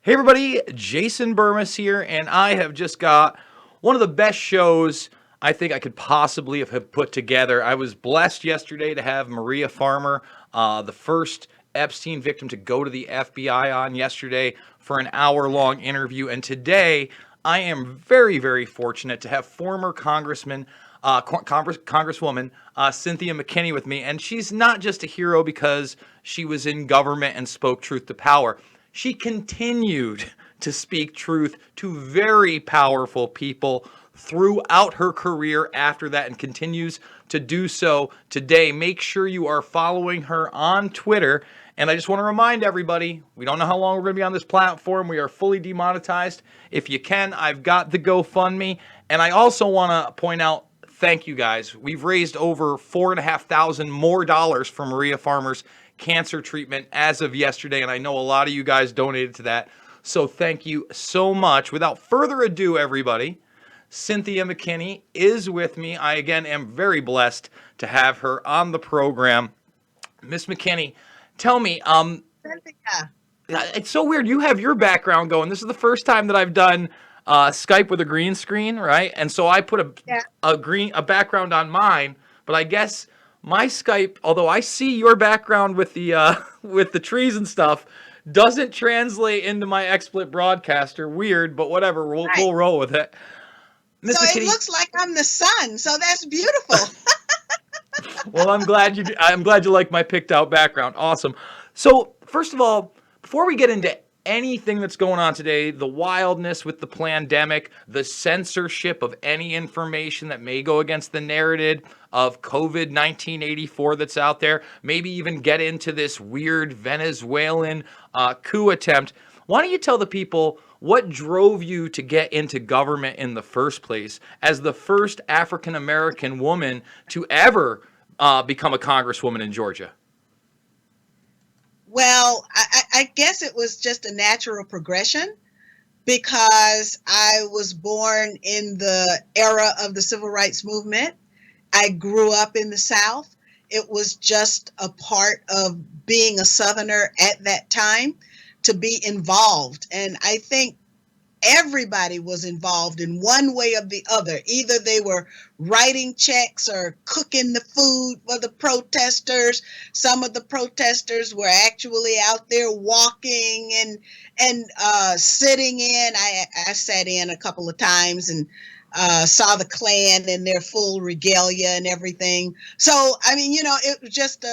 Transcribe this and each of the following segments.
Hey everybody, Jason Burmis here, and I have just got one of the best shows I think I could possibly have put together. I was blessed yesterday to have Maria Farmer, the first Epstein victim to go to the FBI on yesterday for an hour-long interview, and today I am very, very fortunate to have former Congresswoman Cynthia McKinney with me, and she's not just a hero because she was in government and spoke truth to power. She continued to speak truth to very powerful people throughout her career after that and continues to do so today. Make sure you are following her on Twitter. And I just want to remind everybody, we don't know how long we're going to be on this platform. We are fully demonetized. If you can, I've got the GoFundMe. And I also want to point out, thank you guys. We've raised over $4,500 more for Maria Farmer's cancer treatment as of yesterday, and I know a lot of you guys donated to that. So thank you so much. Without further ado, everybody, Cynthia McKinney is with me. I again am very blessed to have her on the program. Miss McKinney, tell me, Cynthia. it's so weird. You have your background going. This is the first time that I've done Skype with a green screen, right? And so I put Yeah. a background on mine, but I guess my Skype, although I see your background with the with the trees and stuff, doesn't translate into my XSplit broadcaster. Weird, but whatever. We'll Right. roll with it. So Miss it McKinney, looks like I'm the sun. So that's beautiful. well, I'm glad you like my picked out background. Awesome. So, first of all, before we get into anything that's going on today, the wildness with the pandemic, the censorship of any information that may go against the narrative of COVID 1984 that's out there, maybe even get into this weird Venezuelan coup attempt. Why don't you tell the people what drove you to get into government in the first place as the first African American woman to ever become a congresswoman in Georgia? Well, I guess it was just a natural progression because I was born in the era of the civil rights movement. I grew up in the South. It was just a part of being a Southerner at that time to be involved. And I think everybody was involved in one way or the other. Either they were writing checks or cooking the food for the protesters. Some of the protesters were actually out there walking and sitting in. I sat in a couple of times and saw the Klan in their full regalia and everything. So I mean, it was just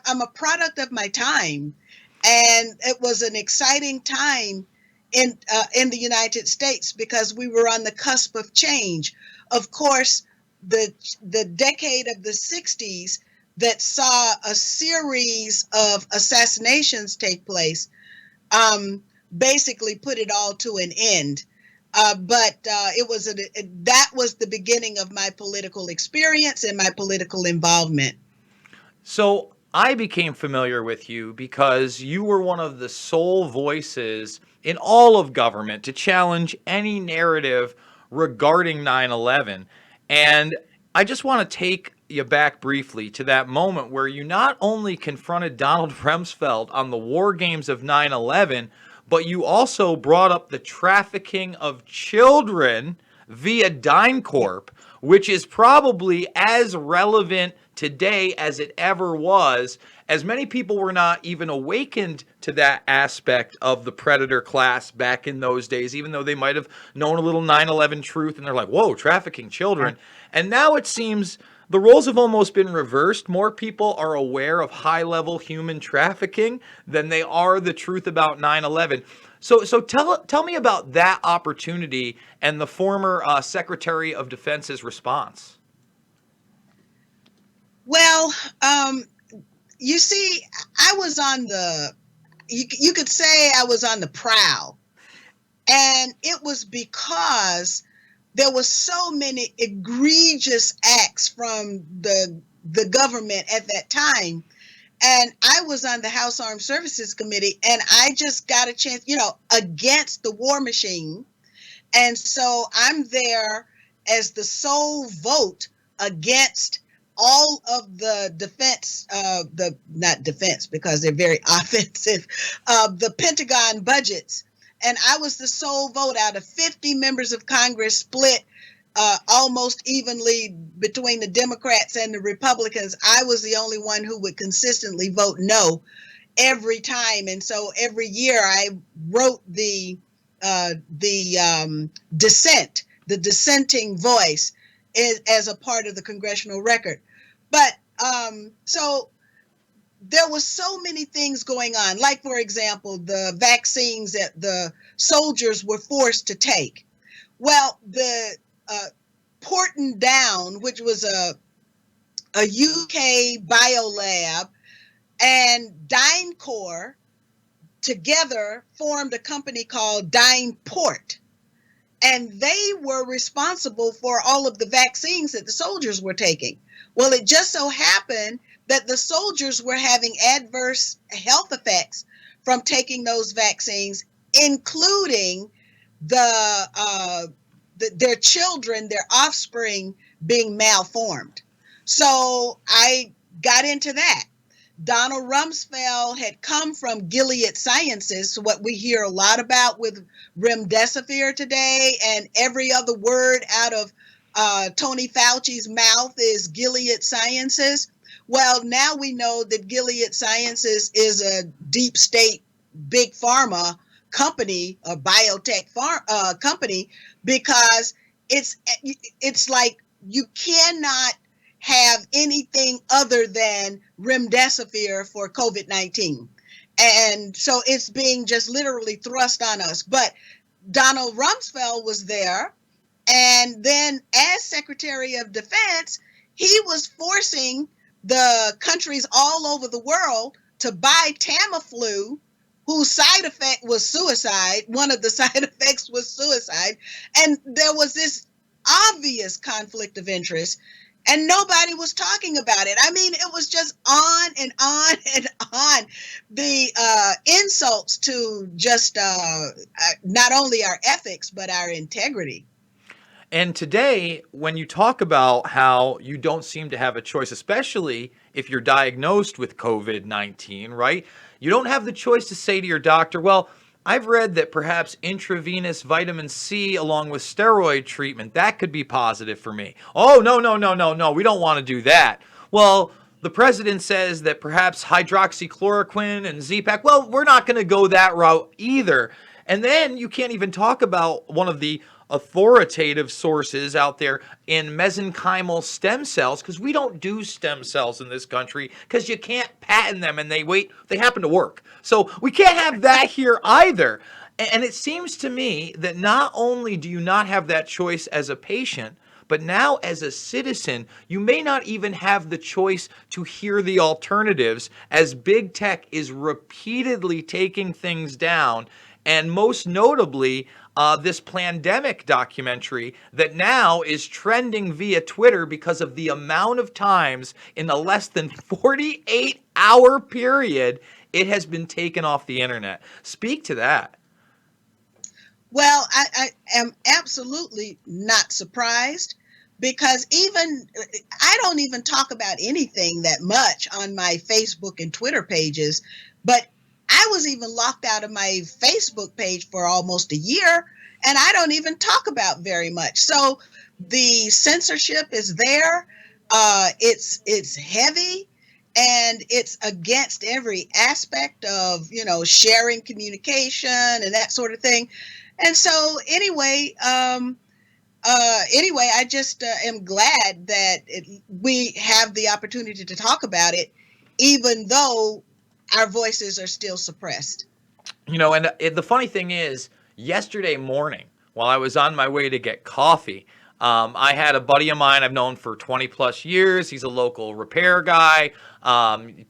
I'm a product of my time, and it was an exciting time in the United States because we were on the cusp of change. Of course, the decade of the 60s that saw a series of assassinations take place basically put it all to an end. But that was the beginning of my political experience and my political involvement. So I became familiar with you because you were one of the sole voices in all of government to challenge any narrative regarding 9/11. And I just want to take you back briefly to that moment where you not only confronted Donald Rumsfeld on the war games of 9/11, but you also brought up the trafficking of children via DynCorp, which is probably as relevant today as it ever was, as many people were not even awakened to that aspect of the predator class back in those days, even though they might have known a little 9/11 truth and they're like, whoa, trafficking children. And now it seems the roles have almost been reversed. More people are aware of high level human trafficking than they are the truth about 9/11. So tell me about that opportunity and the former Secretary of Defense's response. Well, you see, I was on you could say I was on the prowl. And it was because there were so many egregious acts from the government at that time. And I was on the House Armed Services Committee, and I just got a chance, against the war machine. And so I'm there as the sole vote against all of the defense, the not defense because they're very offensive, the Pentagon budgets and I was the sole vote out of 50 members of Congress, split almost evenly between the Democrats and the Republicans. I was the only one who would consistently vote no every time, and so every year I wrote the dissent, the dissenting voice, as a part of the congressional record. But so there was so many things going on, like, for example, the vaccines that the soldiers were forced to take. Well, the Porton Down, which was a UK biolab, and DynCorp together formed a company called DynPort. And they were responsible for all of the vaccines that the soldiers were taking. Well, it just so happened that the soldiers were having adverse health effects from taking those vaccines, including their children, their offspring being malformed. So I got into that. Donald Rumsfeld had come from Gilead Sciences, what we hear a lot about with remdesivir today, and every other word out of Tony Fauci's mouth is Gilead Sciences. Well, now we know that Gilead Sciences is a deep state big pharma company, a biotech company, because it's like you cannot have anything other than remdesivir for COVID-19. And so it's being just literally thrust on us. But Donald Rumsfeld was there. And then as Secretary of Defense, he was forcing the countries all over the world to buy Tamiflu, whose side effect was suicide. One of the side effects was suicide. And there was this obvious conflict of interest, and nobody was talking about it. I mean, it was just on and on and on. The insults to just not only our ethics, but our integrity. And today, when you talk about how you don't seem to have a choice, especially if you're diagnosed with COVID-19, right? You don't have the choice to say to your doctor, well, I've read that perhaps intravenous vitamin C along with steroid treatment, that could be positive for me. Oh, no, no, no, no, no, we don't want to do that. Well, the president says that perhaps hydroxychloroquine and Z-Pak, well, we're not going to go that route either. And then you can't even talk about one of the authoritative sources out there in mesenchymal stem cells, because we don't do stem cells in this country because you can't patent them and they happen to work. So we can't have that here either. And it seems to me that not only do you not have that choice as a patient, but now as a citizen, you may not even have the choice to hear the alternatives, as big tech is repeatedly taking things down. And most notably, this pandemic documentary that now is trending via Twitter because of the amount of times in a less than 48-hour period it has been taken off the internet. Speak to that. Well, I am absolutely not surprised, because I don't even talk about anything that much on my Facebook and Twitter pages, but I was even locked out of my Facebook page for almost a year, and I don't even talk about very much. So the censorship is there. It's heavy, and it's against every aspect of, sharing communication and that sort of thing. And so anyway, I just am glad that we have the opportunity to talk about it, even though our voices are still suppressed. And the funny thing is, yesterday morning, while I was on my way to get coffee, I had a buddy of mine I've known for 20 plus years. He's a local repair guy.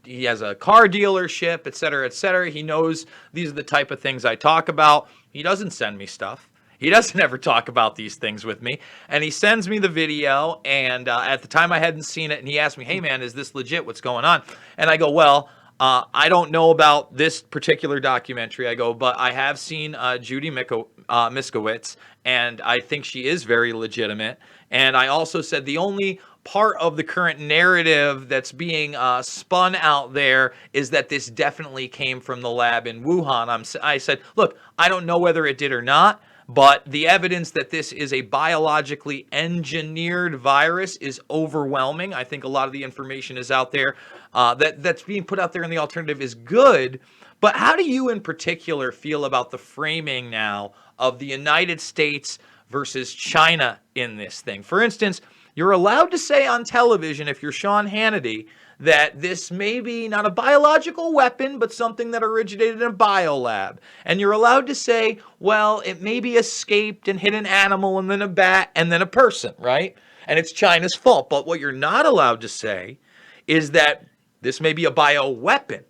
He has a car dealership, et cetera, et cetera. He knows these are the type of things I talk about. He doesn't send me stuff. He doesn't ever talk about these things with me. And he sends me the video. And at the time I hadn't seen it. And he asked me, hey, man, is this legit? What's going on? And I go, well, I don't know about this particular documentary. I go, but I have seen Judy Miskowitz, and I think she is very legitimate. And I also said the only part of the current narrative that's being spun out there is that this definitely came from the lab in Wuhan. I said, look, I don't know whether it did or not, but the evidence that this is a biologically engineered virus is overwhelming. I think a lot of the information is out there that's being put out there in the alternative is good. But how do you in particular feel about the framing now of the United States versus China in this thing? For instance, you're allowed to say on television, if you're Sean Hannity, that this may be not a biological weapon, but something that originated in a biolab. And you're allowed to say, well, it maybe escaped and hit an animal and then a bat and then a person, right? And it's China's fault. But what you're not allowed to say is that this may be a bioweapon.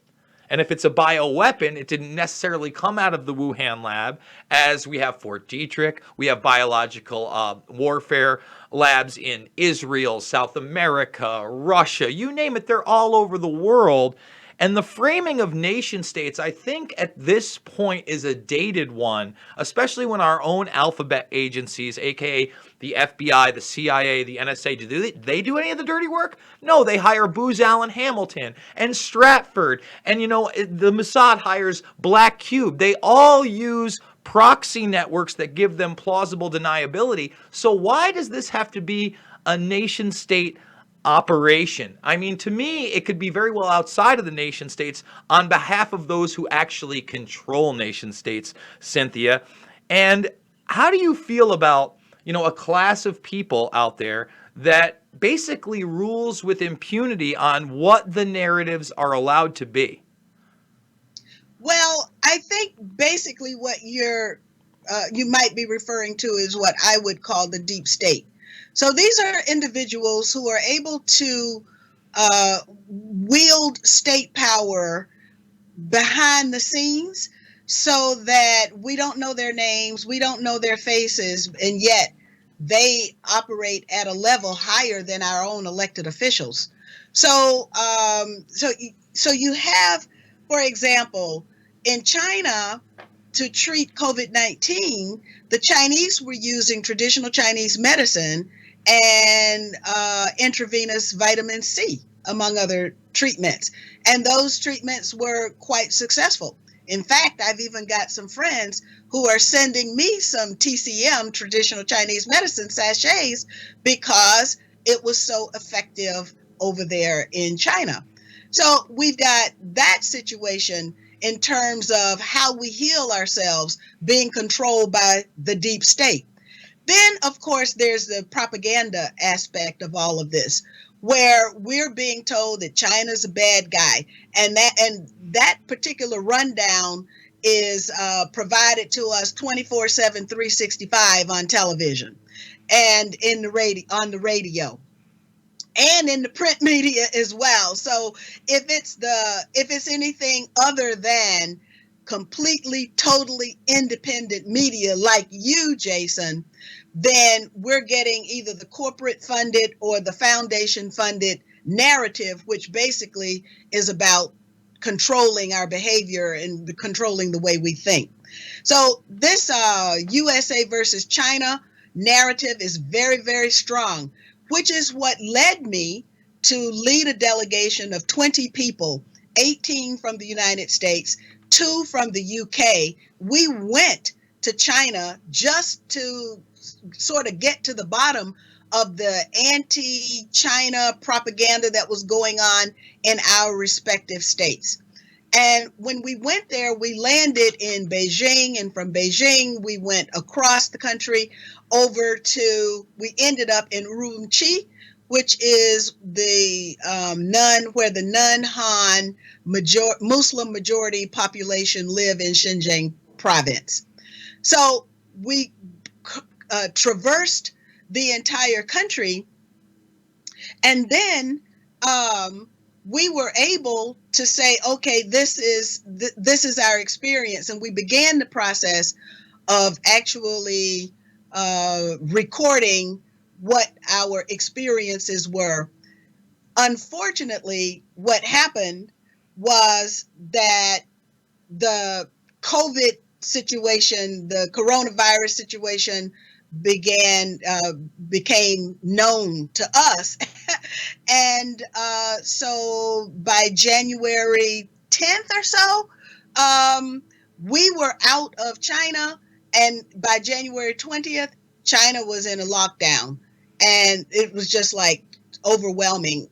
And if it's a bioweapon, it didn't necessarily come out of the Wuhan lab, as we have Fort Detrick, we have biological warfare labs in Israel, South America, Russia, you name it, they're all over the world. And the framing of nation states, I think at this point is a dated one, especially when our own alphabet agencies, aka the FBI, the CIA, the NSA, do they do any of the dirty work? No, they hire Booz Allen Hamilton and Stratford. And, the Mossad hires Black Cube. They all use proxy networks that give them plausible deniability. So why does this have to be a nation state operation? I mean, to me, it could be very well outside of the nation states on behalf of those who actually control nation states, Cynthia. And how do you feel about, a class of people out there that basically rules with impunity on what the narratives are allowed to be? Well, I think basically what you might be referring to is what I would call the deep state. So these are individuals who are able to wield state power behind the scenes so that we don't know their names, we don't know their faces, and yet they operate at a level higher than our own elected officials. So you have, for example, in China, to treat COVID-19, the Chinese were using traditional Chinese medicine and intravenous vitamin C, among other treatments. And those treatments were quite successful. In fact, I've even got some friends who are sending me some TCM, traditional Chinese medicine sachets, because it was so effective over there in China. So we've got that situation in terms of how we heal ourselves being controlled by the deep state. Then, of course, there's the propaganda aspect of all of this, where we're being told that China's a bad guy, and that particular rundown is provided to us 24/7, 365 on television, and on the radio, and in the print media as well. So if it's anything other than completely, totally independent media like you, Jason, then we're getting either the corporate funded or the foundation funded narrative, which basically is about controlling our behavior and controlling the way we think. So this USA versus China narrative is very, very strong, which is what led me to lead a delegation of 20 people, 18 from the United States, 2 from the UK. We went to China just to sort of get to the bottom of the anti-China propaganda that was going on in our respective states. And when we went there, we landed in Beijing, and from Beijing, we went across the country we ended up in Urumqi, which is where the non-Han Muslim majority population live in Xinjiang province. So we traversed the entire country, and then we were able to say, okay, this is our experience, and we began the process of actually recording what our experiences were. Unfortunately, what happened was that the COVID situation, the coronavirus situation became known to us And so by January 10th or so, we were out of China. And by January 20th, China was in a lockdown. And it was just like overwhelming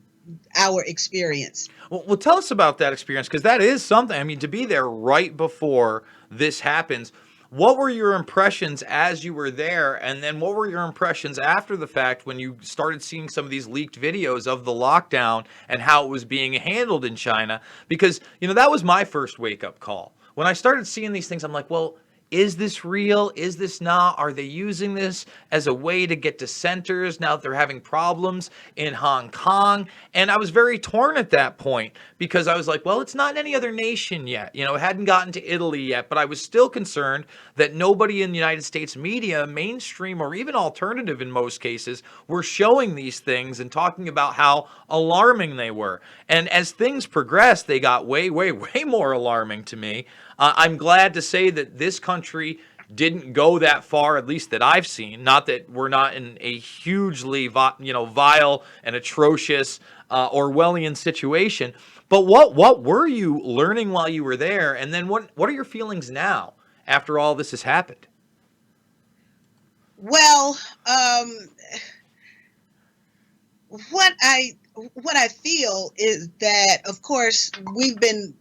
our experience. Well, tell us about that experience because that is something. I mean, to be there right before this happens, what were your impressions as you were there? And then what were your impressions after the fact when you started seeing some of these leaked videos of the lockdown and how it was being handled in China? Because, that was my first wake up call. When I started seeing these things, I'm like, well, is this real? Is this not? Are they using this as a way to get dissenters now that they're having problems in Hong Kong? And I was very torn at that point because I was like, well, it's not in any other nation yet. It hadn't gotten to Italy yet, but I was still concerned that nobody in the United States media, mainstream or even alternative in most cases, were showing these things and talking about how alarming they were. And as things progressed, they got way, way, way more alarming to me. I'm glad to say that this country didn't go that far, at least that I've seen. Not that we're not in a hugely, vile and atrocious Orwellian situation. But what were you learning while you were there, and then what are your feelings now after all this has happened? Well, what I feel is that, of course, we've been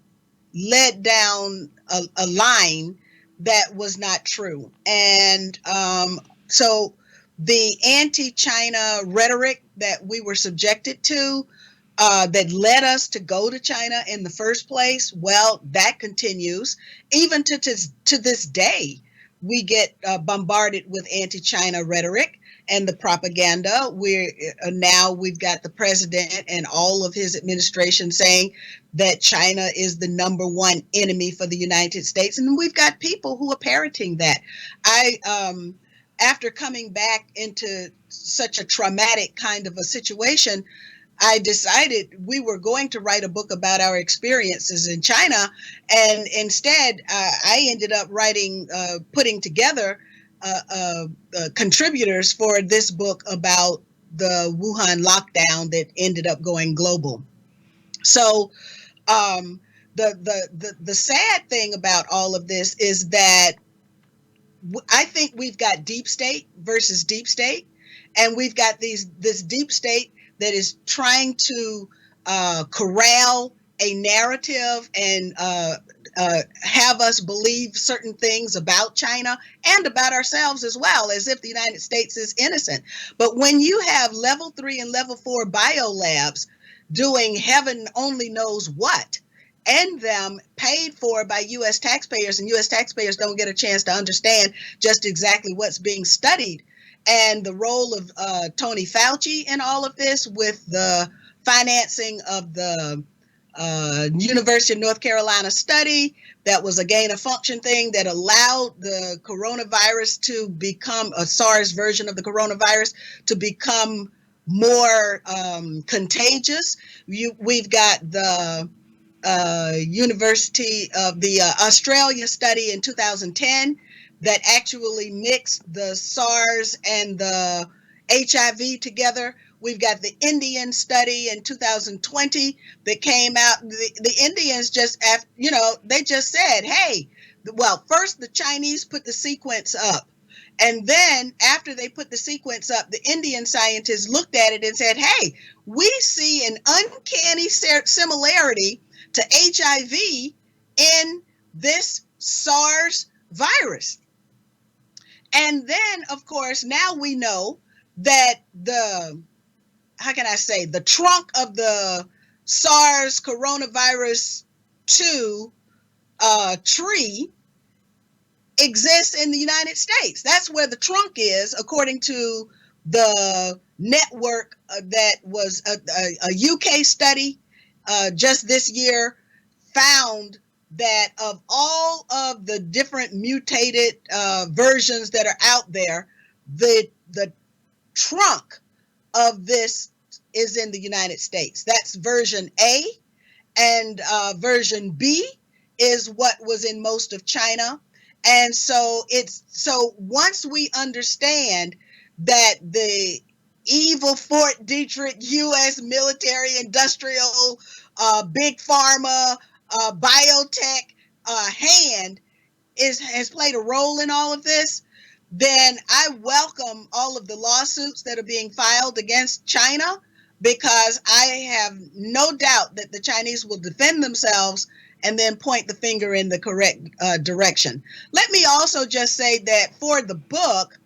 led down a line that was not true. And so the anti-China rhetoric that we were subjected to that led us to go to China in the first place, well, that continues. Even to this day, we get bombarded with anti-China rhetoric and the propaganda. We've got the president and all of his administration saying that China is the number one enemy for the United States, and we've got people who are parroting that. After coming back into such a traumatic kind of a situation, I decided we were going to write a book about our experiences in China, and instead, I ended up putting together contributors for this book about the Wuhan lockdown that ended up going global. So, the sad thing about all of this is that I think we've got deep state versus deep state, and we've got this deep state that is trying to corral a narrative and have us believe certain things about China and about ourselves as well, as if the United States is innocent. But when you have level 3 and level 4 biolabs doing heaven only knows what, and them paid for by U.S. taxpayers, and U.S. taxpayers don't get a chance to understand just exactly what's being studied, and the role of Tony Fauci in all of this with the financing of the University of North Carolina study that was a gain of function thing that allowed the coronavirus to become a SARS version of the coronavirus to become more contagious. We've got the University of the Australia study in 2010 that actually mixed the SARS and the HIV together. We've got the Indian study in 2020 that came out. The Indians they just said, hey, well, first the Chinese put the sequence up. And then after they put the sequence up, the Indian scientists looked at it and said, hey, we see an uncanny similarity to HIV in this SARS virus. And then, of course, now we know that the trunk of the SARS coronavirus 2 tree exists in the United States. That's where the trunk is, according to the network that was a UK study just this year found that of all of the different mutated versions that are out there, the trunk of this is in the United States. That's version A, and version B is what was in most of China. And so once we understand that the evil Fort Detrick U.S. military, industrial, big pharma, biotech hand has played a role in all of this, then I welcome all of the lawsuits that are being filed against China, because I have no doubt that the Chinese will defend themselves and then point the finger in the correct direction. Let me also just say that for the book,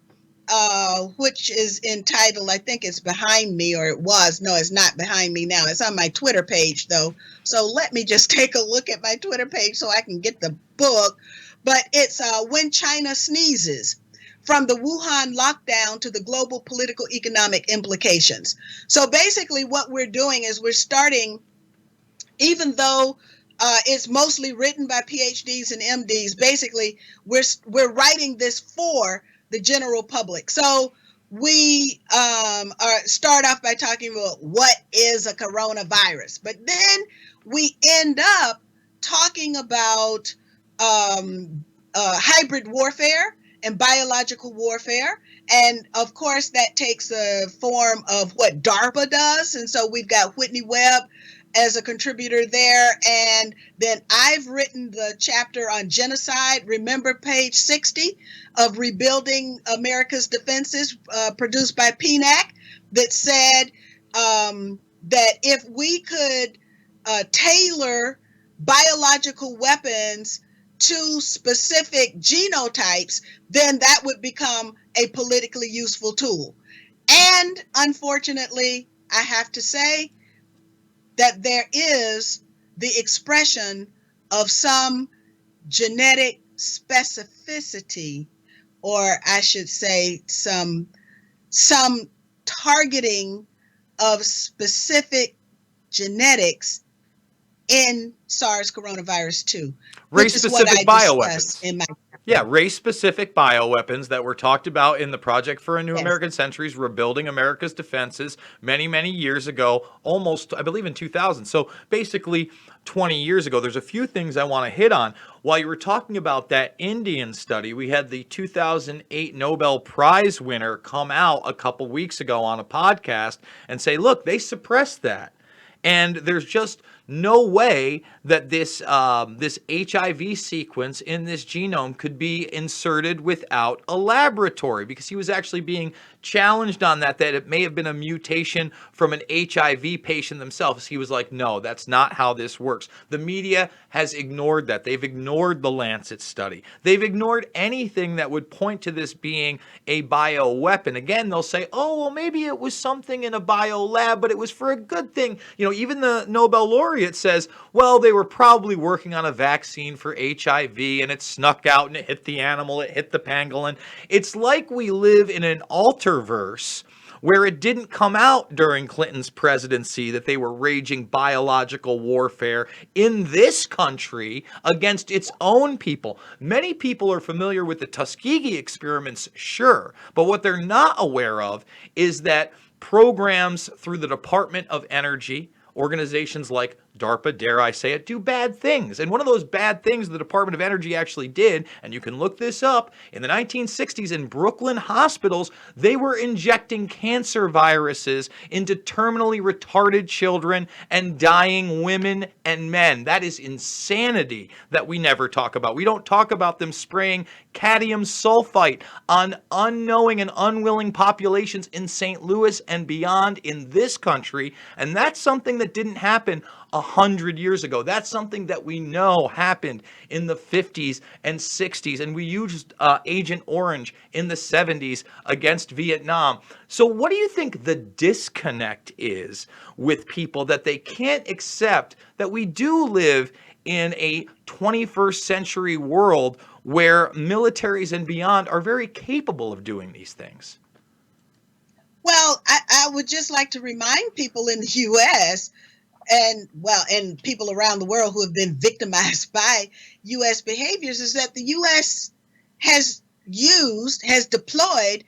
which is entitled, I think it's behind me, or it was. No, it's not behind me now. It's on my Twitter page, though. So let me just take a look at my Twitter page so I can get the book. But it's When China Sneezes, from the Wuhan lockdown to the global political economic implications. So basically what we're doing is we're starting, even though it's mostly written by PhDs and MDs, basically we're writing this for the general public. So we start off by talking about what is a coronavirus, but then we end up talking about hybrid warfare and biological warfare. And of course, that takes the form of what DARPA does. And so we've got Whitney Webb as a contributor there. And then I've written the chapter on genocide. Remember page 60 of Rebuilding America's Defenses, produced by PNAC, that said that if we could tailor biological weapons to specific genotypes, then that would become a politically useful tool. And unfortunately, I have to say that there is the expression of some genetic specificity, or I should say some targeting of specific genetics in SARS coronavirus 2, which is what I discussed in my chapter. Yeah, race-specific bioweapons that were talked about in the Project for a New Yes. American Centuries, Rebuilding America's Defenses, many, many years ago, almost, I believe, in 2000. So basically 20 years ago. There's a few things I want to hit on. While you were talking about that Indian study, we had the 2008 Nobel Prize winner come out a couple weeks ago on a podcast and say, look, they suppressed that. And there's just no way that this HIV sequence in this genome could be inserted without a laboratory, because he was actually being challenged on that it may have been a mutation from an HIV patient themselves. He was like, no, that's not how this works. The media has ignored that. They've ignored the Lancet study. They've ignored anything that would point to this being a bioweapon. Again, they'll say, oh, well, maybe it was something in a bio lab, but it was for a good thing. You know, even the Nobel laureate says, well, they were probably working on a vaccine for HIV and it snuck out and it hit the animal, it hit the pangolin. It's like we live in an alterverse where it didn't come out during Clinton's presidency that they were raging biological warfare in this country against its own people. Many people are familiar with the Tuskegee experiments, sure, but what they're not aware of is that programs through the Department of Energy, organizations like DARPA, dare I say it, do bad things. And one of those bad things the Department of Energy actually did, and you can look this up, in the 1960s in Brooklyn hospitals, they were injecting cancer viruses into terminally retarded children and dying women and men. That is insanity that we never talk about. We don't talk about them spraying cadmium sulfite on unknowing and unwilling populations in St. Louis and beyond in this country, and that's something that didn't happen 100 years ago. That's something that we know happened in the 50s and 60s, and we used Agent Orange in the 70s against Vietnam. So what do you think the disconnect is with people, that they can't accept that we do live in a 21st century world where militaries and beyond are very capable of doing these things? Well, I would just like to remind people in the U.S. and people around the world who have been victimized by U.S. behaviors is that the U.S. has deployed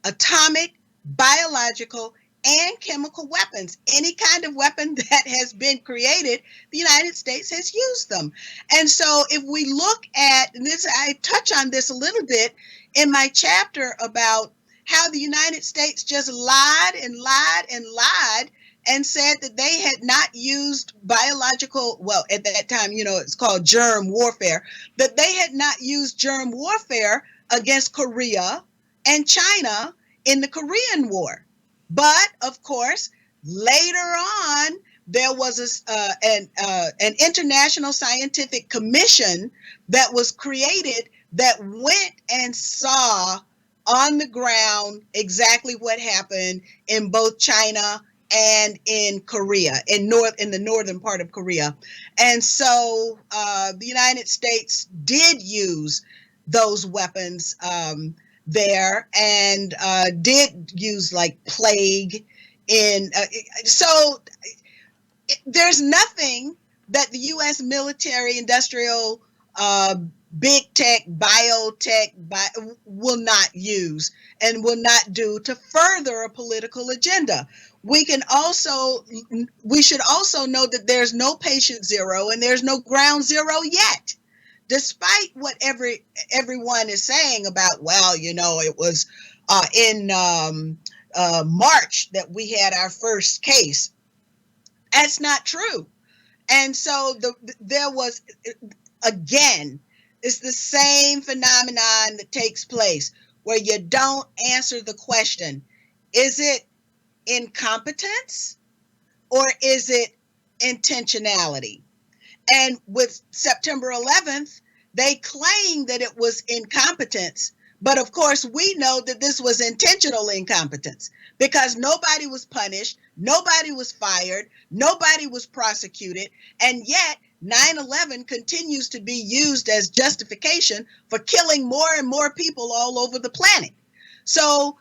atomic, biological, and chemical weapons. Any kind of weapon that has been created, the United States has used them. And so if we look at this, I touch on this a little bit in my chapter about how the United States just lied and lied and lied and said that they had not used biological, well, at that time, it's called germ warfare, that they had not used germ warfare against Korea and China in the Korean War. But of course, later on, there was an international scientific commission that was created that went and saw on the ground exactly what happened in both China and in Korea, in the northern part of Korea. And so the United States did use those weapons there, and did use like plague in. So there's nothing that the U.S. military, industrial, big tech, biotech will not use and will not do to further a political agenda. We should also know that there's no patient zero and there's no ground zero yet, despite what everyone is saying about, well, it was in March that we had our first case. That's not true. And so there was, again, it's the same phenomenon that takes place where you don't answer the question, is it incompetence or is it intentionality? And with September 11th, they claimed that it was incompetence. But of course, we know that this was intentional incompetence because nobody was punished, nobody was fired, nobody was prosecuted, and yet 9/11 continues to be used as justification for killing more and more people all over the planet. So,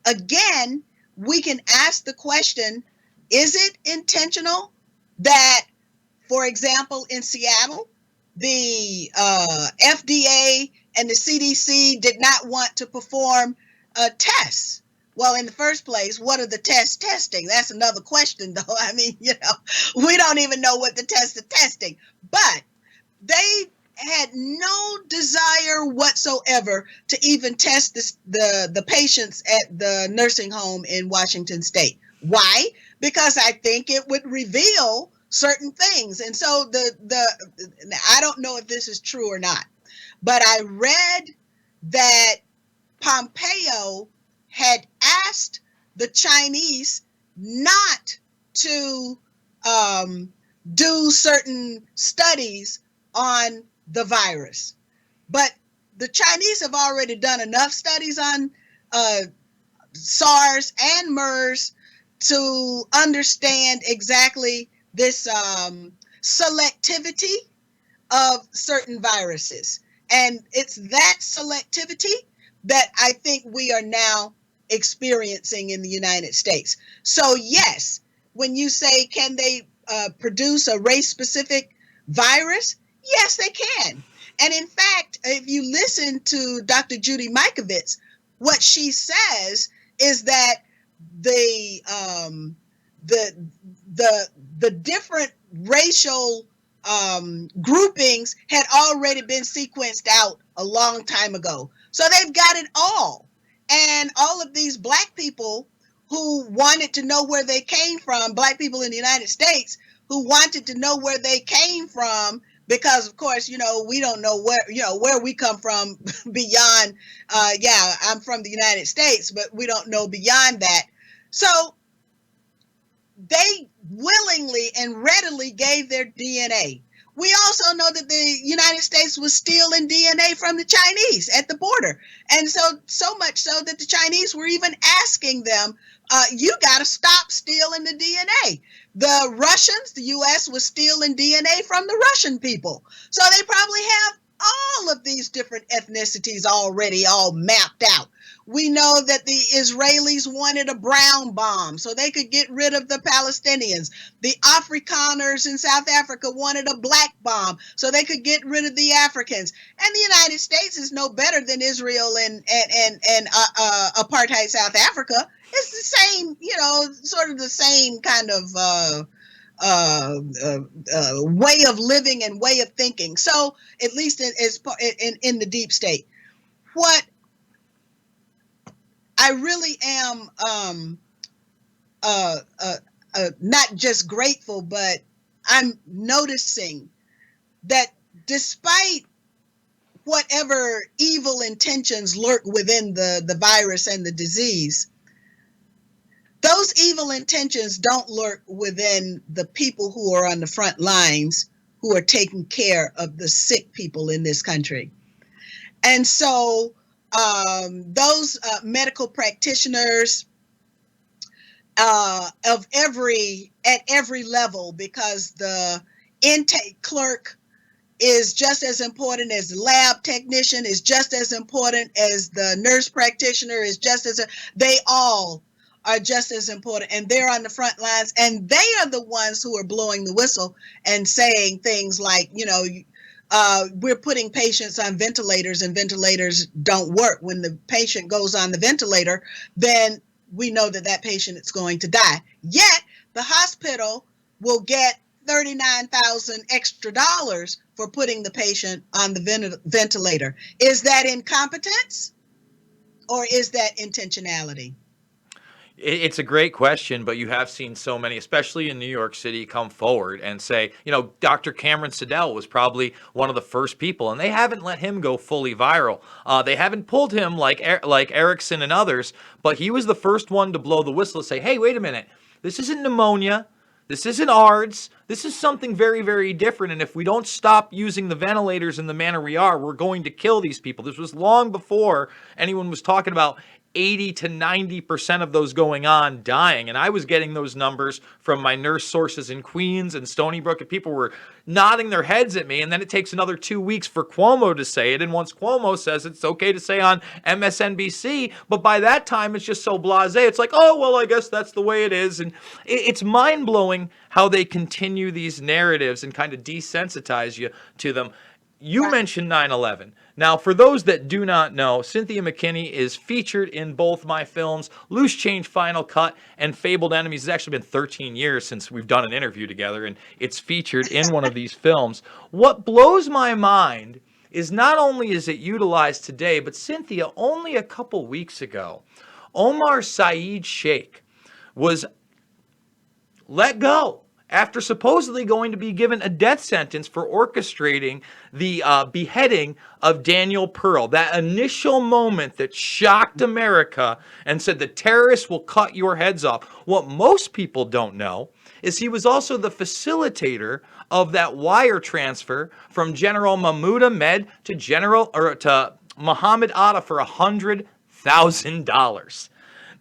again, we can ask the question: is it intentional that, for example, in Seattle, the FDA and the CDC did not want to perform tests? Well, in the first place, what are the tests testing? That's another question, though. I mean, we don't even know what the tests are testing. But they had no desire whatsoever to even test the patients at the nursing home in Washington State. Why? Because I think it would reveal certain things. And so I don't know if this is true or not, but I read that Pompeo had asked the Chinese not to do certain studies on the virus. But the Chinese have already done enough studies on SARS and MERS to understand exactly this selectivity of certain viruses. And it's that selectivity that I think we are now experiencing in the United States. So yes, when you say, can they produce a race-specific virus? Yes, they can. And in fact, if you listen to Dr. Judy Mikovits, what she says is that the different racial groupings had already been sequenced out a long time ago. So they've got it all. And all of these Black people who wanted to know where they came from, Black people in the United States who wanted to know where they came from, because of course, we don't know where we come from beyond, I'm from the United States, but we don't know beyond that. So they willingly and readily gave their DNA. We also know that the United States was stealing DNA from the Chinese at the border. And so much so that the Chinese were even asking them, you got to stop stealing the DNA. The Russians, the U.S. was stealing DNA from the Russian people. So they probably have all of these different ethnicities already all mapped out. We know that the Israelis wanted a brown bomb so they could get rid of the Palestinians. The Afrikaners in South Africa wanted a black bomb so they could get rid of the Africans. And the United States is no better than Israel and apartheid South Africa. It's the same, sort of the same kind of way of living and way of thinking. So at least in the deep state. what I really am uh, uh, not just grateful, but I'm noticing that despite whatever evil intentions lurk within the virus and the disease, those evil intentions don't lurk within the people who are on the front lines, who are taking care of the sick people in this country. And so those medical practitioners at every level, because the intake clerk is just as important as the lab technician, is just as important as the nurse practitioner, is just as they all are just as important, and they're on the front lines, and they are the ones who are blowing the whistle and saying things like, we're putting patients on ventilators and ventilators don't work. When the patient goes on the ventilator, then we know that patient is going to die. Yet the hospital will get $39,000 extra for putting the patient on the ventilator. Is that incompetence or is that intentionality? It's a great question, but you have seen so many, especially in New York City, come forward and say, Dr. Cameron Siddell was probably one of the first people, and they haven't let him go fully viral. They haven't pulled him like Erickson and others, but he was the first one to blow the whistle and say, hey, wait a minute, this isn't pneumonia. This isn't ARDS. This is something very, very different. And if we don't stop using the ventilators in the manner we are, we're going to kill these people. This was long before anyone was talking about 80 to 90% of those going on dying. And I was getting those numbers from my nurse sources in Queens and Stony Brook, and people were nodding their heads at me. And then it takes another 2 weeks for Cuomo to say it. And once Cuomo says it's okay to say on MSNBC, but by that time it's just so blasé. It's like, oh, well, I guess that's the way it is. And it's mind-blowing how they continue these narratives and kind of desensitize you to them. You mentioned 9/11. Now, for those that do not know, Cynthia McKinney is featured in both my films, Loose Change Final Cut and Fabled Enemies. It's actually been 13 years since we've done an interview together, and it's featured in one of these films. What blows my mind is not only is it utilized today, but Cynthia, only a couple weeks ago, Omar Saeed Sheikh was let go after supposedly going to be given a death sentence for orchestrating the beheading of Daniel Pearl. That initial moment that shocked America and said the terrorists will cut your heads off. What most people don't know is he was also the facilitator of that wire transfer from General Mahmoud Ahmed to Muhammad Atta for $100,000.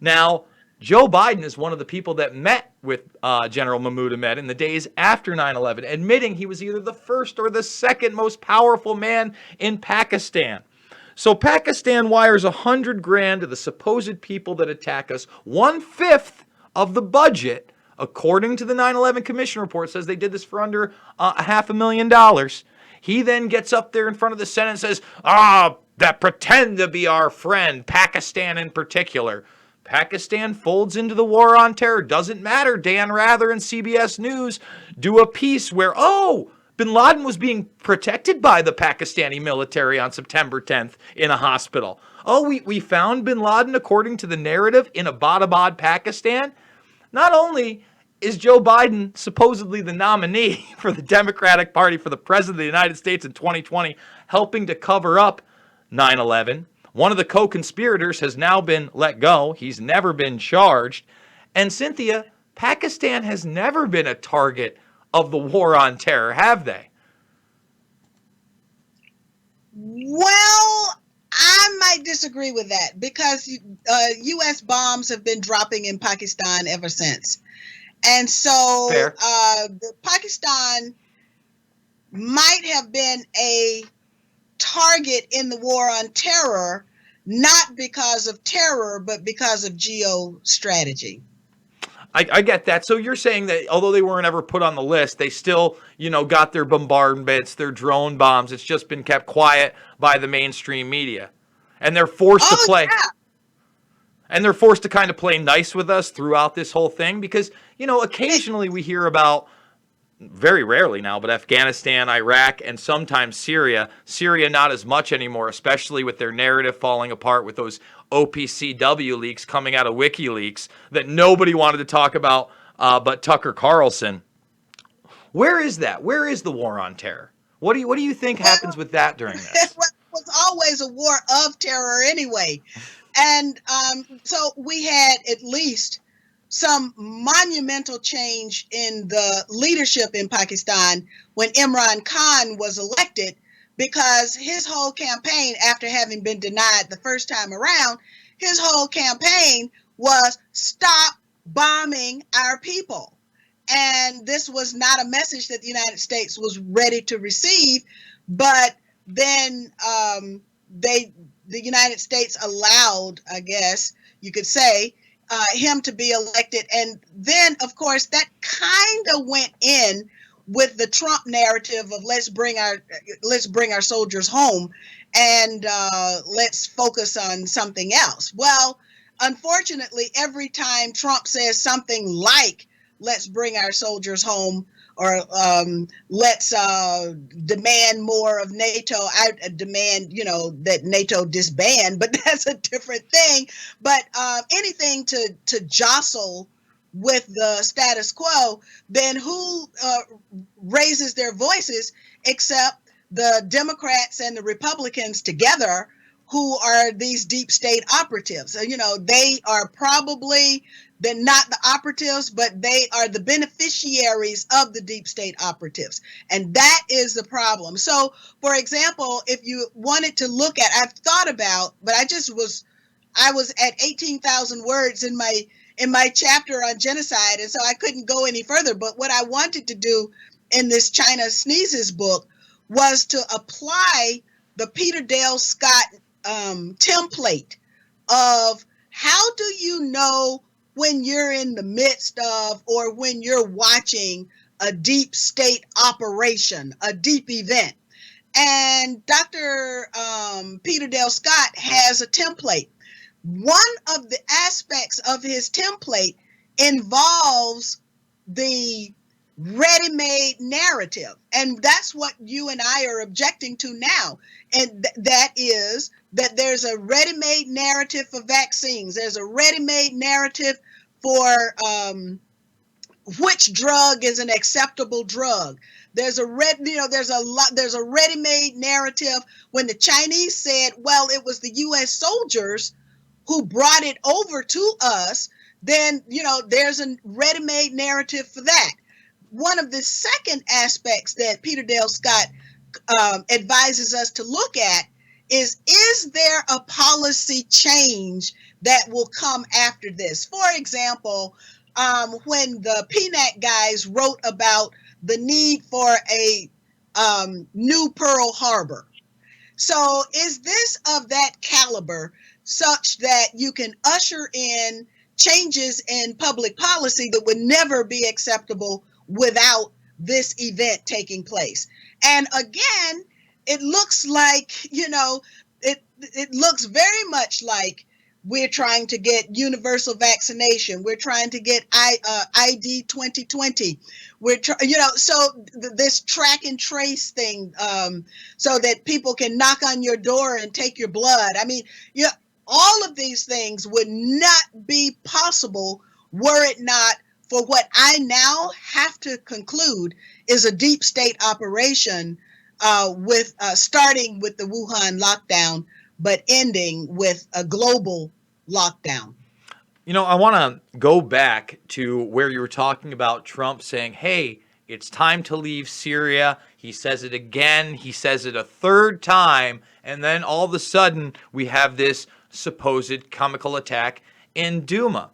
Now, Joe Biden is one of the people that met with General Mahmoud Ahmed in the days after 9/11, admitting he was either the first or the second most powerful man in Pakistan. So Pakistan wires $100,000 to the supposed people that attack us. 1/5 of the budget, according to the 9/11 Commission report, says they did this for under $500,000. He then gets up there in front of the Senate and says, that pretend to be our friend, Pakistan in particular. Pakistan folds into the war on terror. Doesn't matter. Dan Rather and CBS News do a piece where, bin Laden was being protected by the Pakistani military on September 10th in a hospital. We found bin Laden, according to the narrative, in Abbottabad, Pakistan. Not only is Joe Biden supposedly the nominee for the Democratic Party for the President of the United States in 2020, helping to cover up 9/11, one of the co-conspirators has now been let go. He's never been charged. And Cynthia, Pakistan has never been a target of the war on terror, have they? Well, I might disagree with that because U.S. bombs have been dropping in Pakistan ever since. And so Pakistan might have been a target in the war on terror, not because of terror, but because of geostrategy. I get that. So you're saying that although they weren't ever put on the list, they still, got their bombardments, their drone bombs. It's just been kept quiet by the mainstream media. And they're forced to play. Yeah. And they're forced to kind of play nice with us throughout this whole thing because, occasionally we hear about very rarely now, but Afghanistan, Iraq, and sometimes Syria. Syria, not as much anymore, especially with their narrative falling apart with those OPCW leaks coming out of WikiLeaks that nobody wanted to talk about but Tucker Carlson. Where is that? Where is the war on terror? What do you think happens Well, with that during it this? was always a war of terror anyway. And so we had at least some monumental change in the leadership in Pakistan when Imran Khan was elected, because his whole campaign, after having been denied the first time around, his whole campaign was stop bombing our people. And this was not a message that the United States was ready to receive. But then the United States allowed, I guess you could say, him to be elected. And then, of course, that kind of went in with the Trump narrative of let's bring our soldiers home, and let's focus on something else. Well, unfortunately, every time Trump says something like let's bring our soldiers home, or let's demand more of NATO. I demand, that NATO disband, but that's a different thing. But anything to jostle with the status quo, then who raises their voices except the Democrats and the Republicans together, who are these deep state operatives? So, they are probably, they're not the operatives, but they are the beneficiaries of the deep state operatives. And that is the problem. So, for example, if you wanted to look at, I've thought about, but I was at 18,000 words in my chapter on genocide, and so I couldn't go any further. But what I wanted to do in this China Sneezes book was to apply the Peter Dale Scott template of how do you know when you're in the midst of, or when you're watching a deep state operation, a deep event. And Dr. Peter Dale Scott has a template. One of the aspects of his template involves the ready-made narrative. And that's what you and I are objecting to now. And that is that there's a ready-made narrative for vaccines. There's a ready-made narrative for which drug is an acceptable drug. There's a ready-made narrative when the Chinese said, well, it was the U.S. soldiers who brought it over to us. Then, there's a ready-made narrative for that. One of the second aspects that Peter Dale Scott advises us to look at is there a policy change that will come after this? For example, when the PNAC guys wrote about the need for a new Pearl Harbor. So is this of that caliber such that you can usher in changes in public policy that would never be acceptable without this event taking place? And again, it looks like, it looks very much like we're trying to get universal vaccination. We're trying to get ID 2020. This track and trace thing, so that people can knock on your door and take your blood. I mean, all of these things would not be possible were it not for what I now have to conclude is a deep state operation, with starting with the Wuhan lockdown, but ending with a global lockdown. I want to go back to where you were talking about Trump saying, hey, it's time to leave Syria. He says it again. He says it a third time. And then all of a sudden, we have this supposed chemical attack in Duma.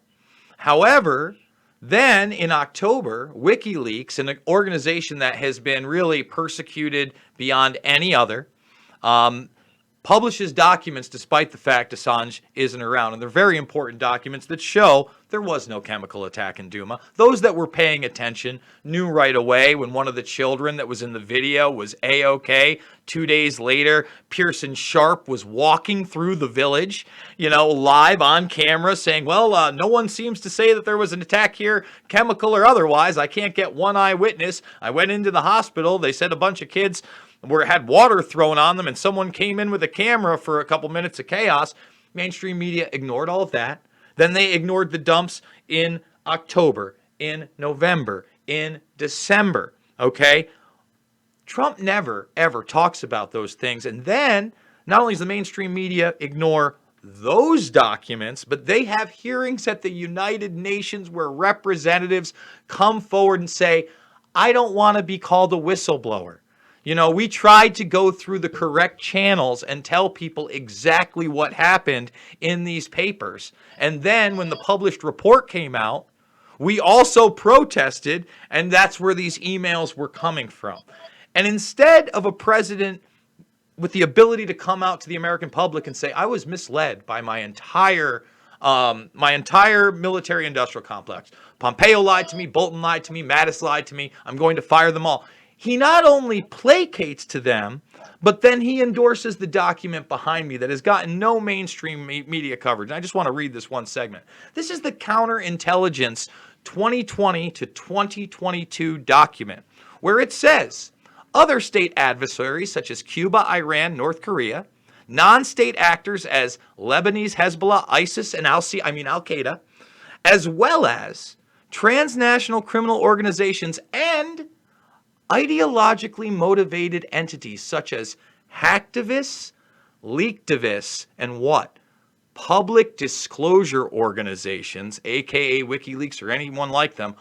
However, then in October, WikiLeaks, an organization that has been really persecuted beyond any other, publishes documents despite the fact Assange isn't around. And they're very important documents that show there was no chemical attack in Duma. Those that were paying attention knew right away when one of the children that was in the video was A-OK. 2 days later, Pearson Sharp was walking through the village, live on camera saying, well, no one seems to say that there was an attack here, chemical or otherwise. I can't get one eyewitness. I went into the hospital. They said a bunch of kids had water thrown on them and someone came in with a camera for a couple minutes of chaos. Mainstream media ignored all of that. Then they ignored the dumps in October, in November, in December, okay? Trump never, ever talks about those things. And then, not only does the mainstream media ignore those documents, but they have hearings at the United Nations where representatives come forward and say, I don't want to be called a whistleblower. We tried to go through the correct channels and tell people exactly what happened in these papers. And then when the published report came out, we also protested, and that's where these emails were coming from. And instead of a president with the ability to come out to the American public and say, I was misled by my entire military-industrial complex. Pompeo lied to me, Bolton lied to me, Mattis lied to me, I'm going to fire them all. He not only placates to them, but then he endorses the document behind me that has gotten no mainstream media coverage. And I just want to read this one segment. This is the Counterintelligence 2020 to 2022 document, where it says, other state adversaries such as Cuba, Iran, North Korea, non-state actors as Lebanese Hezbollah, ISIS, and Al-Qaeda, as well as transnational criminal organizations and ideologically motivated entities such as hacktivists, leaktivists, and what? Public disclosure organizations, aka Wikileaks or anyone like them,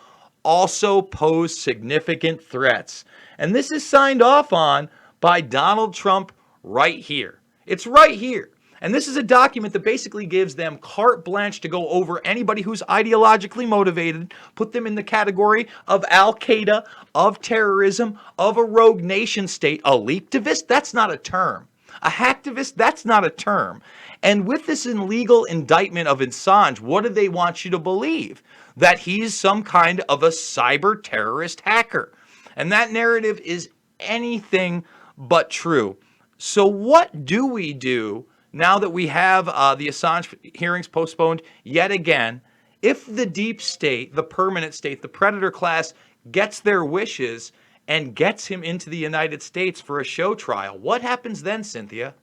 also pose significant threats. And this is signed off on by Donald Trump right here. It's right here. And this is a document that basically gives them carte blanche to go over anybody who's ideologically motivated, put them in the category of Al-Qaeda, of terrorism, of a rogue nation state. A leaktivist? That's not a term. A hacktivist? That's not a term. And with this illegal indictment of Assange, what do they want you to believe? That he's some kind of a cyber terrorist hacker. And that narrative is anything but true. So what do we do now that we have the Assange hearings postponed yet again? If the deep state, the permanent state, the predator class gets their wishes and gets him into the United States for a show trial, what happens then, Cynthia?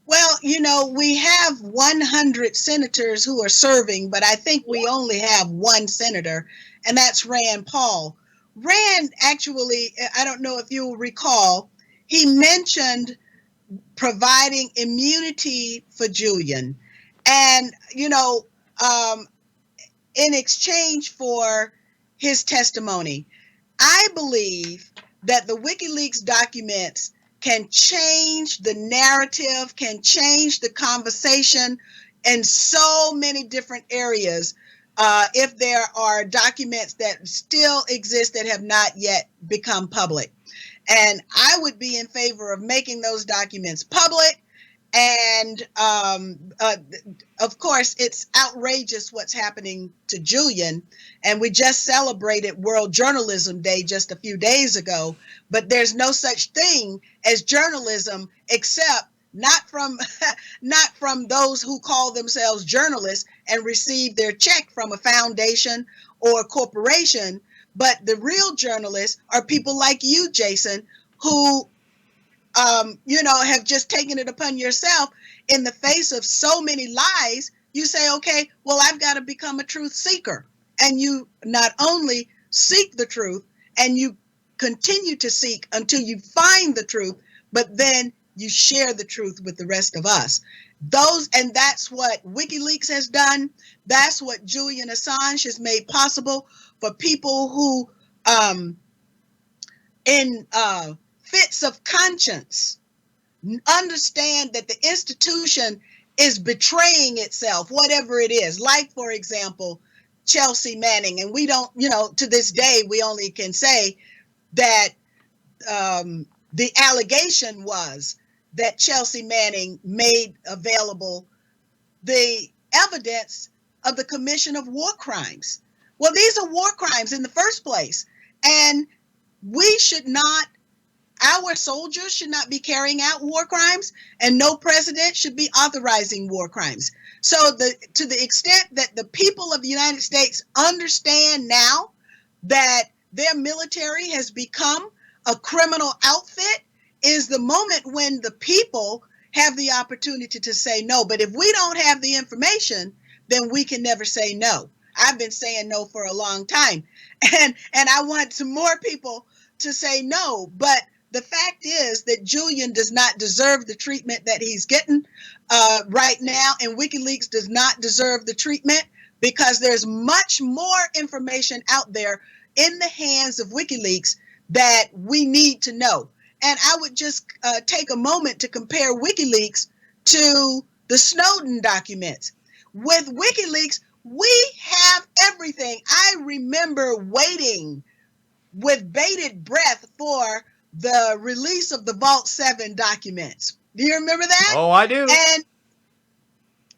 Well, we have 100 senators who are serving, but I think we only have one senator, and that's Rand Paul. Rand actually, I don't know if you'll recall, he mentioned providing immunity for Julian. And, in exchange for his testimony, I believe that the WikiLeaks documents can change the narrative, can change the conversation in so many different areas. If there are documents that still exist that have not yet become public. And I would be in favor of making those documents public. And of course, it's outrageous what's happening to Julian. And we just celebrated World Journalism Day just a few days ago. But there's no such thing as journalism except not from those who call themselves journalists and receive their check from a foundation or a corporation. But the real journalists are people like you, Jason, who, have just taken it upon yourself in the face of so many lies. You say, okay, well, I've got to become a truth seeker. And you not only seek the truth and you continue to seek until you find the truth, but then you share the truth with the rest of us. And that's what WikiLeaks has done. That's what Julian Assange has made possible for people who, in fits of conscience, understand that the institution is betraying itself, whatever it is. Like, for example, Chelsea Manning. And we don't, to this day, we only can say that the allegation was that Chelsea Manning made available the evidence of the commission of war crimes. Well, these are war crimes in the first place. And we should not, our soldiers should not be carrying out war crimes, and no president should be authorizing war crimes. So to the extent that the people of the United States understand now that their military has become a criminal outfit is the moment when the people have the opportunity to say no. But if we don't have the information, then we can never say no. I've been saying no for a long time, and I want some more people to say no. But the fact is that Julian does not deserve the treatment that he's getting right now, and WikiLeaks does not deserve the treatment because there's much more information out there in the hands of WikiLeaks that we need to know. And I would just take a moment to compare WikiLeaks to the Snowden documents. With WikiLeaks, we have everything. I remember waiting with bated breath for the release of the Vault 7 documents. Do you remember that? Oh, I do. And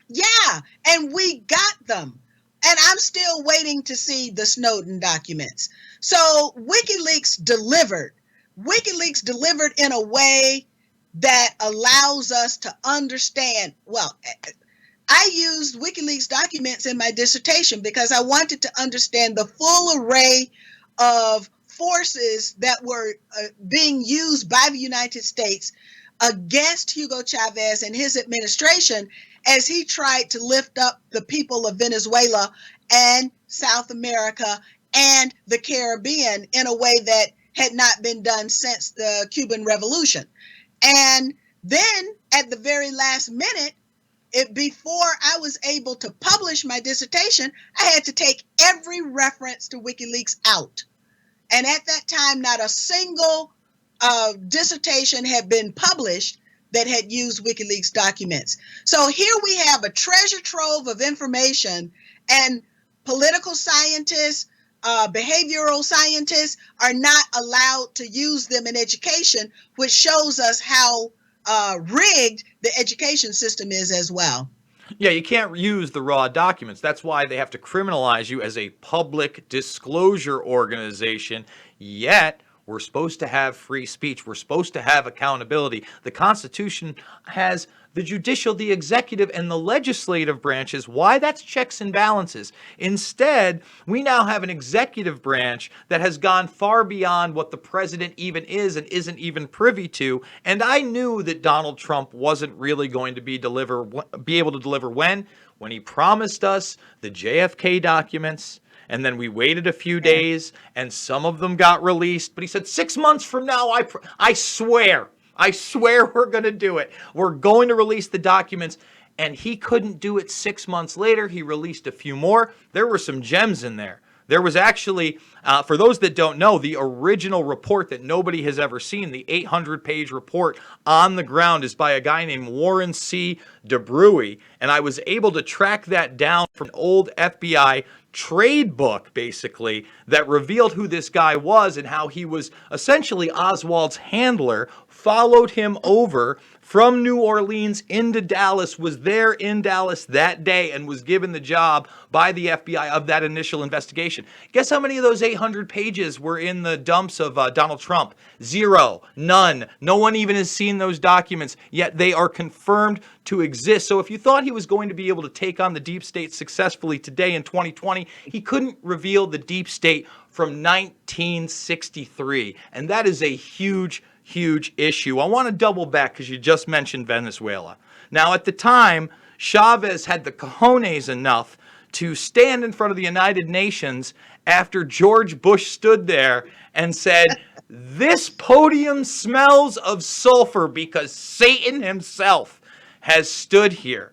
yeah, and we got them. And I'm still waiting to see the Snowden documents. So WikiLeaks delivered. WikiLeaks delivered in a way that allows us to understand. Well, I used WikiLeaks documents in my dissertation because I wanted to understand the full array of forces that were being used by the United States against Hugo Chavez and his administration as he tried to lift up the people of Venezuela and South America and the Caribbean in a way that had not been done since the Cuban Revolution. And then at the very last minute, before I was able to publish my dissertation, I had to take every reference to WikiLeaks out. And at that time, not a single dissertation had been published that had used WikiLeaks documents. So here we have a treasure trove of information, and political scientists, behavioral scientists are not allowed to use them in education, which shows us how rigged the education system is as well. Yeah, you can't use the raw documents. That's why they have to criminalize you as a public disclosure organization. Yet, we're supposed to have free speech. We're supposed to have accountability. The Constitution has the judicial, the executive, and the legislative branches. Why? That's checks and balances. Instead, we now have an executive branch that has gone far beyond what the president even is and isn't even privy to. And I knew that Donald Trump wasn't really going to be able to deliver when he promised us the JFK documents. And then we waited a few days, and some of them got released. But he said, 6 months from now, I swear we're going to do it. We're going to release the documents. And he couldn't do it 6 months later. He released a few more. There were some gems in there. There was actually, for those that don't know, the original report that nobody has ever seen, the 800-page report on the ground, is by a guy named Warren C. DeBruy. And I was able to track that down from an old FBI trade book, basically, that revealed who this guy was and how he was essentially Oswald's handler, followed him over from New Orleans into Dallas, was there in Dallas that day, and was given the job by the FBI of that initial investigation. Guess how many of those 800 pages were in the dumps of Donald Trump? 0. None. No one even has seen those documents, yet they are confirmed to exist. So if you thought he was going to be able to take on the deep state successfully today in 2020, he couldn't reveal the deep state from 1963. And that is a huge issue. I want to double back because you just mentioned Venezuela. Now, at the time, Chavez had the cojones enough to stand in front of the United Nations after George Bush stood there and said, "This podium smells of sulfur because Satan himself has stood here."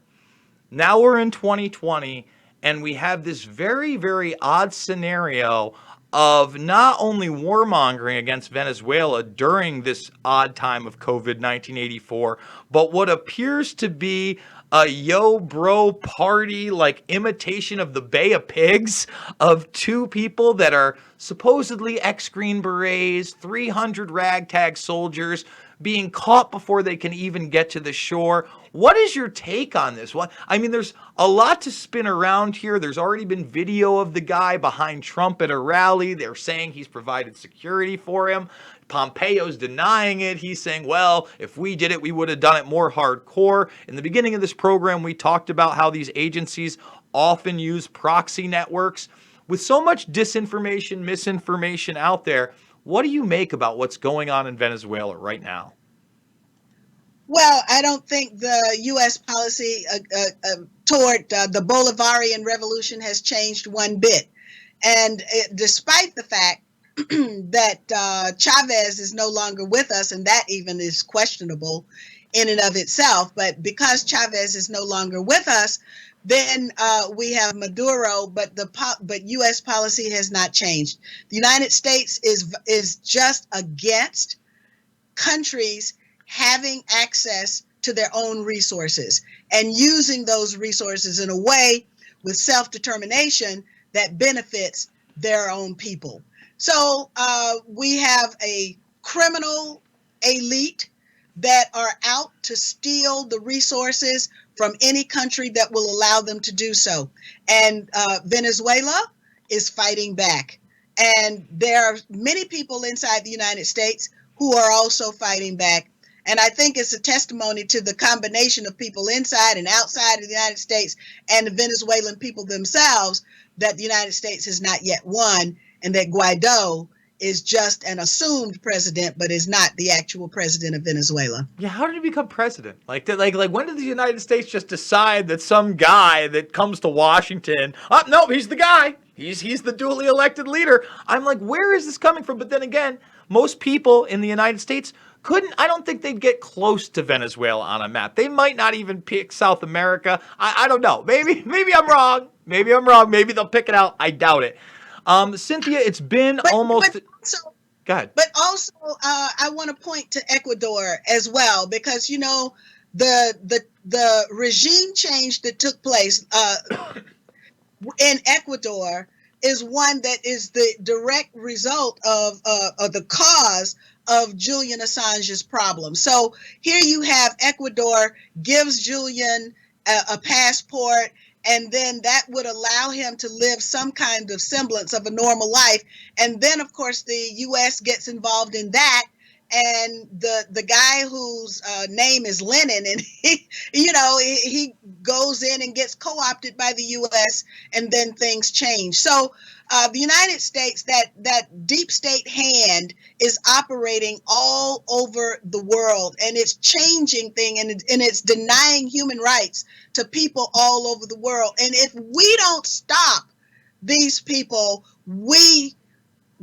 Now we're in 2020, and we have this very, very odd scenario of not only warmongering against Venezuela during this odd time of COVID-1984, but what appears to be a yo bro party like imitation of the Bay of Pigs of two people that are supposedly ex-Green Berets, 300 ragtag soldiers being caught before they can even get to the shore. What is your take on this? What I mean, there's a lot to spin around here. There's already been video of the guy behind Trump at a rally. They're saying he's provided security for him. Pompeo's denying it. He's saying, well, if we did it, we would have done it more hardcore. In the beginning of this program, we talked about how these agencies often use proxy networks. With so much disinformation, misinformation out there, what do you make about what's going on in Venezuela right now? Well, I don't think the U.S. policy toward the Bolivarian revolution has changed one bit. And despite the fact that Chavez is no longer with us, and that even is questionable in and of itself. But because Chavez is no longer with us, then we have Maduro, but U.S. policy has not changed. The United States is just against countries having access to their own resources and using those resources in a way with self-determination that benefits their own people. So we have a criminal elite that are out to steal the resources from any country that will allow them to do so. And Venezuela is fighting back. And there are many people inside the United States who are also fighting back. And I think it's a testimony to the combination of people inside and outside of the United States and the Venezuelan people themselves that the United States has not yet won, and that Guaido is just an assumed president, but is not the actual president of Venezuela. Yeah, how did he become president? Like when did the United States just decide that some guy that comes to Washington, oh, no, he's the guy. He's the duly elected leader. I'm like, where is this coming from? But then again, most people in the United States I don't think they'd get close to Venezuela on a map. They might not even pick South America. I don't know. Maybe I'm wrong. Maybe I'm wrong. Maybe they'll pick it out. I doubt it. Cynthia, it's been almost... Go ahead. But also, I want to point to Ecuador as well, because, you know, the regime change that took place in Ecuador is one that is the direct result of the cause of Julian Assange's problem. So here you have Ecuador gives Julian a passport, and then that would allow him to live some kind of semblance of a normal life. And then, of course, the U.S. gets involved in that. And the guy whose name is Lennon, and he goes in and gets co-opted by the U.S., and then things change. So the United States, that deep state hand is operating all over the world, and it's changing things, and it's denying human rights to people all over the world. And if we don't stop these people, we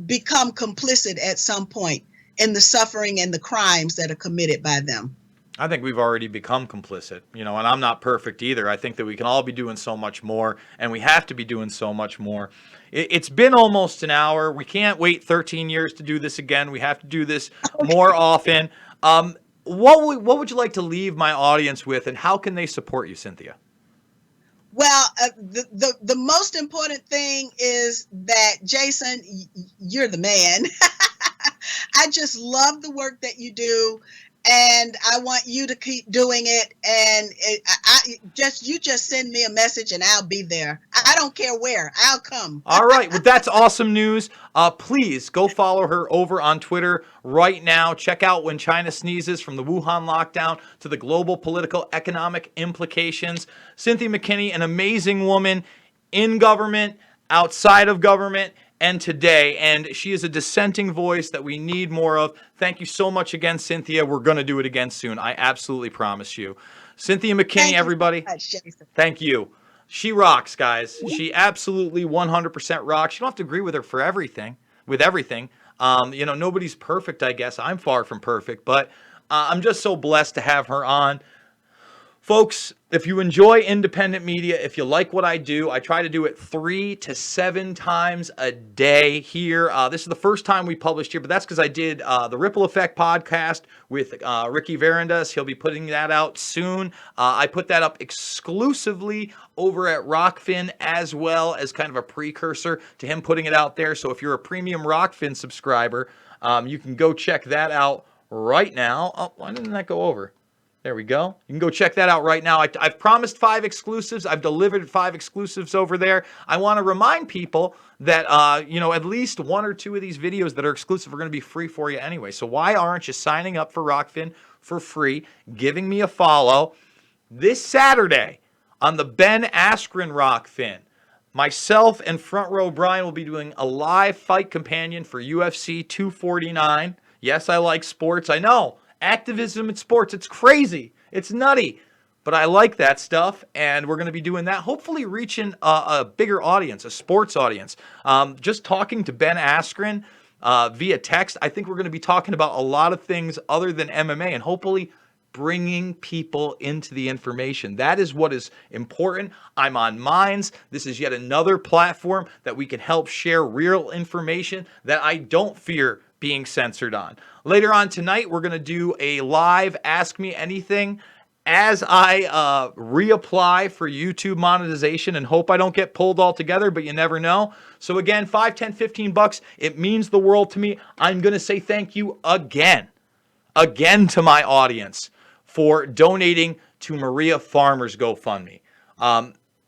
become complicit at some point in the suffering and the crimes that are committed by them. I think we've already become complicit, and I'm not perfect either. I think that we can all be doing so much more, and we have to be doing so much more. It's been almost an hour. We can't wait 13 years to do this again. We have to do this more often. What would you like to leave my audience with, and how can they support you, Cynthia? Well, the most important thing is that, Jason, you're the man. I just love the work that you do, and I want you to keep doing it. And you just send me a message, and I'll be there. I don't care where. I'll come. All right. Well, that's awesome news. Please go follow her over on Twitter right now. Check out When China Sneezes, from the Wuhan lockdown to the global political economic implications. Cynthia McKinney, an amazing woman in government, outside of government, and today, and she is a dissenting voice that we need more of. Thank you so much again, Cynthia. We're going to do it again soon. I absolutely promise you. Cynthia McKinney, everybody. Thank you so much, thank you. She rocks, guys. She absolutely 100% rocks. You don't have to agree with her for everything, with everything. Nobody's perfect, I guess. I'm far from perfect, but I'm just so blessed to have her on. Folks, if you enjoy independent media, if you like what I do, I try to do it 3 to 7 times a day here. This is the first time we published here, but that's because I did the Ripple Effect podcast with Ricky Varandas. He'll be putting that out soon. I put that up exclusively over at Rockfin as well as kind of a precursor to him putting it out there. So if you're a premium Rockfin subscriber, you can go check that out right now. Oh, why didn't that go over? There we go. You can go check that out right now. I've promised 5 exclusives. I've delivered 5 exclusives over there. I want to remind people that, at least 1 or 2 of these videos that are exclusive are going to be free for you anyway. So why aren't you signing up for Rockfin for free, giving me a follow? This Saturday on the Ben Askren Rockfin, myself and Front Row Brian will be doing a live fight companion for UFC 249. Yes, I like sports. I know. Activism in sports, it's crazy. It's nutty. But I like that stuff, and we're going to be doing that, hopefully reaching a bigger audience, a sports audience. Just talking to Ben Askren via text, I think we're going to be talking about a lot of things other than MMA, and hopefully bringing people into the information. That is what is important. I'm on Minds. This is yet another platform that we can help share real information that I don't fear being censored on. Later on tonight, we're going to do a live Ask Me Anything as I reapply for YouTube monetization and hope I don't get pulled altogether, but you never know. So again, $5, $10, $15, it means the world to me. I'm going to say thank you again to my audience for donating to Maria Farmer's GoFundMe.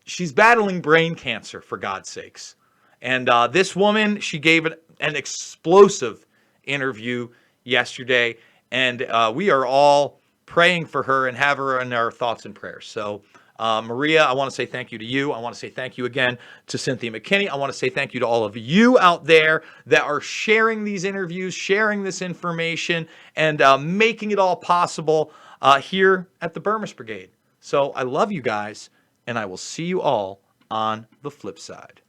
She's battling brain cancer, for God's sakes. And this woman, she gave an explosive interview yesterday, and we are all praying for her and have her in our thoughts and prayers. So Maria, I want to say thank you to you. I want to say thank you again to Cynthia McKinney. I want to say thank you to all of you out there that are sharing these interviews, sharing this information, and making it all possible here at the Burmese Brigade. So I love you guys, and I will see you all on the flip side.